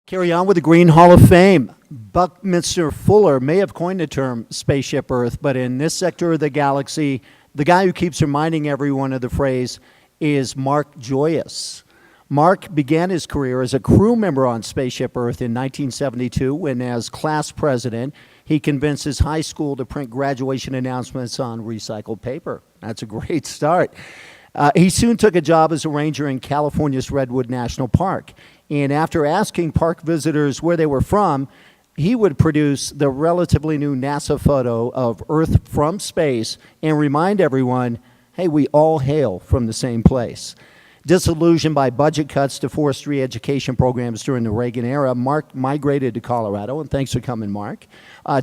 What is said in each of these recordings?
Carry on with the Green Hall of Fame. Buckminster Fuller may have coined the term spaceship Earth, but in this sector of the galaxy, the guy who keeps reminding everyone of the phrase is Mark Joyous. Mark began his career as a crew member on Spaceship Earth in 1972 when, as class president, he convinced his high school to print graduation announcements on recycled paper. That's a great start. He soon took a job as a ranger in California's Redwood National Park. And after asking park visitors where they were from, he would produce the relatively new NASA photo of Earth from space and remind everyone, hey, we all hail from the same place. Disillusioned by budget cuts to forestry education programs during the Reagan era, Mark migrated to Colorado, and thanks for coming, Mark,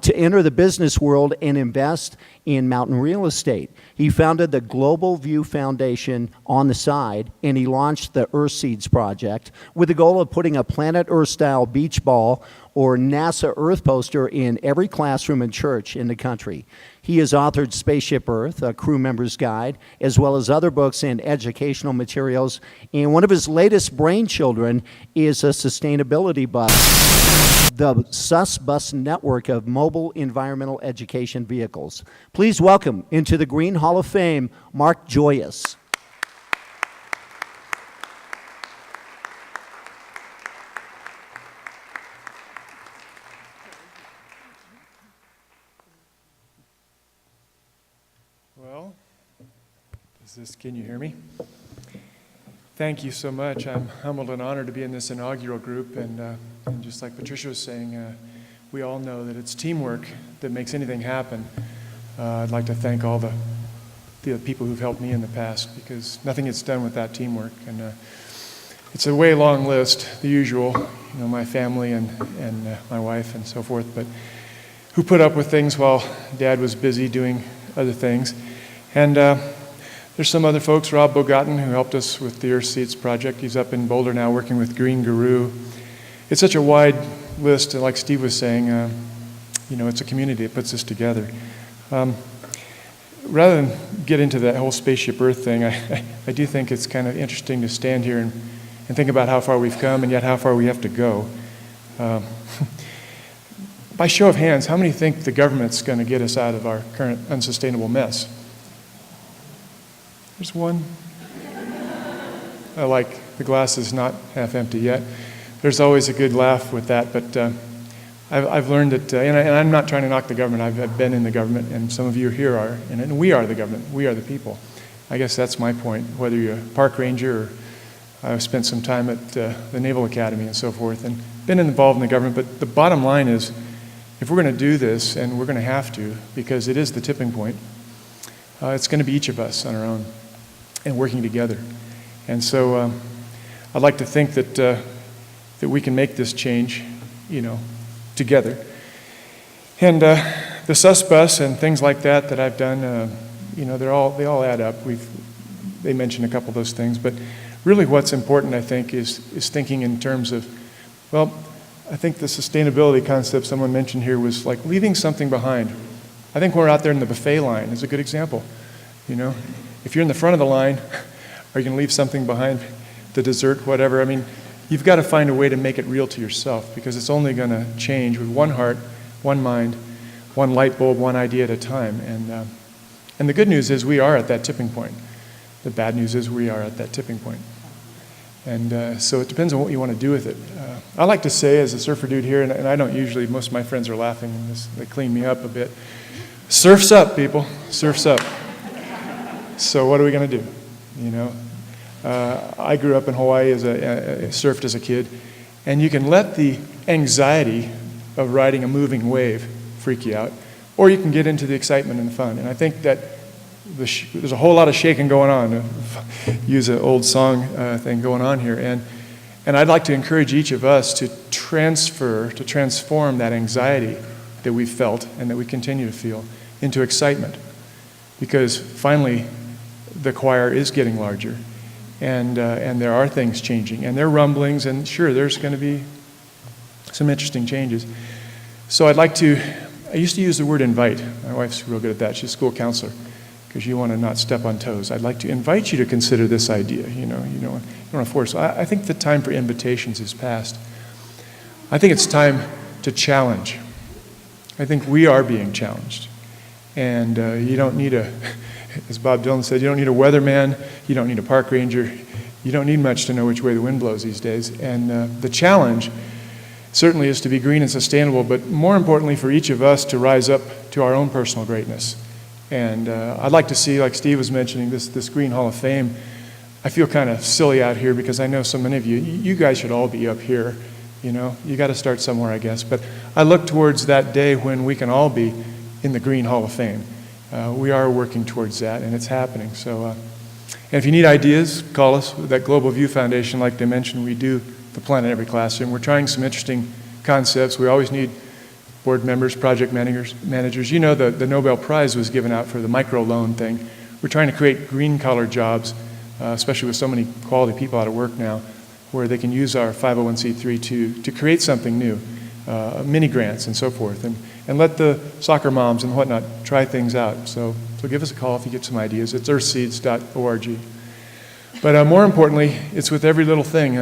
to enter the business world and invest in mountain real estate. He founded the Global View Foundation on the side, and he launched the Earth Seeds Project with the goal of putting a Planet Earth-style beach ball or NASA Earth poster in every classroom and church in the country. He has authored Spaceship Earth, a crew member's guide, as well as other books and educational materials. And one of his latest brainchildren is a sustainability bus, the SUS Bus network of mobile environmental education vehicles. Please welcome into the Green Hall of Fame, Mark Joyous. Well, can you hear me? Thank you so much. I'm humbled and honored to be in this inaugural group, and just like Patricia was saying, we all know that it's teamwork that makes anything happen. I'd like to thank all the people who've helped me in the past, because nothing gets done without teamwork. And it's a way long list, the usual, my family and my wife and so forth, but who put up with things while Dad was busy doing other things. And there's some other folks, Rob Bogatin, who helped us with the Earth Seeds Project. He's up in Boulder now working with Green Guru. It's such a wide list, and like Steve was saying, it's a community that puts this together. Rather than get into that whole Spaceship Earth thing, I do think it's kind of interesting to stand here and think about how far we've come and yet how far we have to go. By show of hands, how many think the government's going to get us out of our current unsustainable mess? There's one. I like the glass is not half empty yet. There's always a good laugh with that, but I've learned that, and I'm not trying to knock the government. I've been in the government, and some of you here are, and we are the government. We are the people. I guess that's my point, whether you're a park ranger or I've spent some time at the Naval Academy and so forth, and been involved in the government. But the bottom line is, if we're going to do this, and we're going to have to, because it is the tipping point, it's going to be each of us on our own and working together. And so I'd like to think that we can make this change, together. And the SUS bus and things like that I've done, they all add up. They mentioned a couple of those things, but really what's important, I think, is thinking in terms of, well, I think the sustainability concept someone mentioned here was like leaving something behind. I think we're out there in the buffet line is a good example. If you're in the front of the line, are you going to leave something behind, the dessert, whatever? I mean, you've got to find a way to make it real to yourself, because it's only going to change with one heart, one mind, one light bulb, one idea at a time. And the good news is we are at that tipping point. The bad news is we are at that tipping point. And so it depends on what you want to do with it. I like to say, as a surfer dude here, and I don't usually, most of my friends are laughing, and they clean me up a bit. Surf's up, people. Surf's up. So what are we going to do? I grew up in Hawaii, surfed as a kid, and you can let the anxiety of riding a moving wave freak you out, or you can get into the excitement and the fun. And I think that there's a whole lot of shaking going on, use an old song thing going on here, and I'd like to encourage each of us to transform that anxiety that we've felt and that we continue to feel into excitement, because finally the choir is getting larger, and there are things changing, and there are rumblings, and sure, there's going to be some interesting changes. So I used to use the word invite. My wife's real good at that. She's a school counselor, because you want to not step on toes. I'd like to invite you to consider this idea. You don't want to force. I think the time for invitations is past. I think it's time to challenge. I think we are being challenged. And you don't need as Bob Dylan said, you don't need a weatherman, you don't need a park ranger, you don't need much to know which way the wind blows these days. And the challenge certainly is to be green and sustainable, but more importantly for each of us to rise up to our own personal greatness. And I'd like to see, like Steve was mentioning, this Green Hall of Fame. I feel kind of silly out here because I know so many of you guys should all be up here. You know, you got to start somewhere, I guess. But I look towards that day when we can all be in the Green Hall of Fame. We are working towards that, and it's happening. So, and if you need ideas, call us. That Global View Foundation, like they mentioned, we do the Planet Every Classroom. We're trying some interesting concepts. We always need board members, project managers. You know, the Nobel Prize was given out for the microloan thing. We're trying to create green-collar jobs, especially with so many quality people out of work now, where they can use our 501c3 to create something new, mini grants and so forth, and let the soccer moms and whatnot try things out. So give us a call if you get some ideas. It's earthseeds.org. But more importantly, it's with every little thing.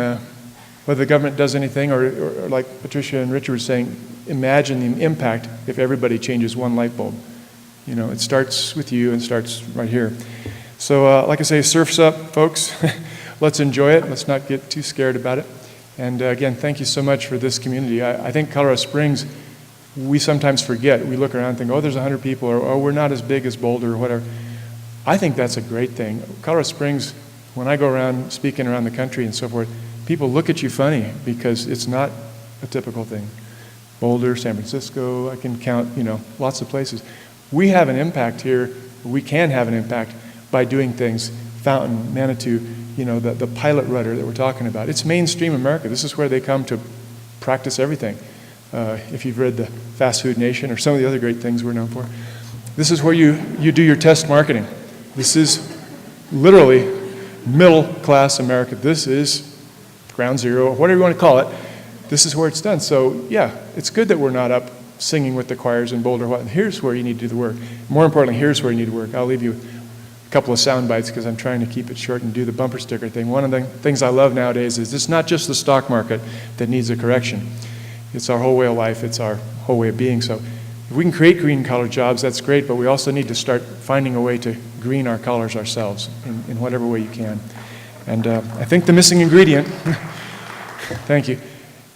Whether the government does anything, or like Patricia and Richard were saying, imagine the impact if everybody changes one light bulb. You know, it starts with you and starts right here. So like I say, surf's up, folks. Let's enjoy it. Let's not get too scared about it. And again, thank you so much for this community. I think Colorado Springs, we sometimes forget. We look around and think, oh, there's 100 people, or oh, we're not as big as Boulder, or whatever. I think that's a great thing. Colorado Springs, when I go around speaking around the country and so forth, people look at you funny because it's not a typical thing. Boulder, San Francisco, I can count, you know, lots of places. We have an impact here. We can have an impact by doing things. Fountain, Manitou, you know, the pilot rudder that we're talking about. It's mainstream America. This is where they come to practice everything. If you've read the Fast Food Nation or some of the other great things we're known for. This is where you do your test marketing. This is literally middle class America. This is ground zero, whatever you want to call it. This is where it's done. So yeah, it's good that we're not up singing with the choirs in Boulder. Here's where you need to do the work. More importantly, here's where you need to work. I'll leave you a couple of sound bites because I'm trying to keep it short and do the bumper sticker thing. One of the things I love nowadays is it's not just the stock market that needs a correction. It's our whole way of life. It's our whole way of being. So if we can create green-collar jobs, that's great, but we also need to start finding a way to green our collars ourselves in whatever way you can. And I think the missing ingredient, thank you,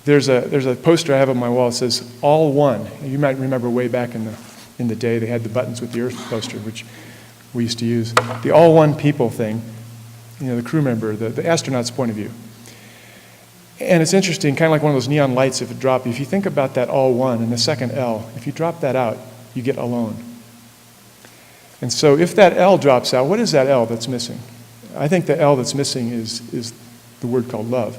there's a poster I have on my wall that says, all one. You might remember way back in the day they had the buttons with the Earth poster, which we used to use. The all one people thing, you know, the crew member, the astronaut's point of view. And it's interesting, kind of like one of those neon lights, if you think about that all one and the second L, if you drop that out, you get alone. And so if that L drops out, what is that L that's missing? I think the L that's missing is the word called love.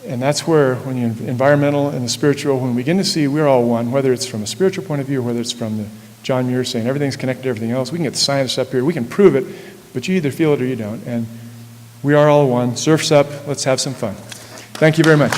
And that's where, when you're environmental and the spiritual, when we begin to see we're all one, whether it's from a spiritual point of view or whether it's from the John Muir saying everything's connected to everything else, we can get the scientists up here, we can prove it, but you either feel it or you don't. And we are all one. Surf's up. Let's have some fun. Thank you very much.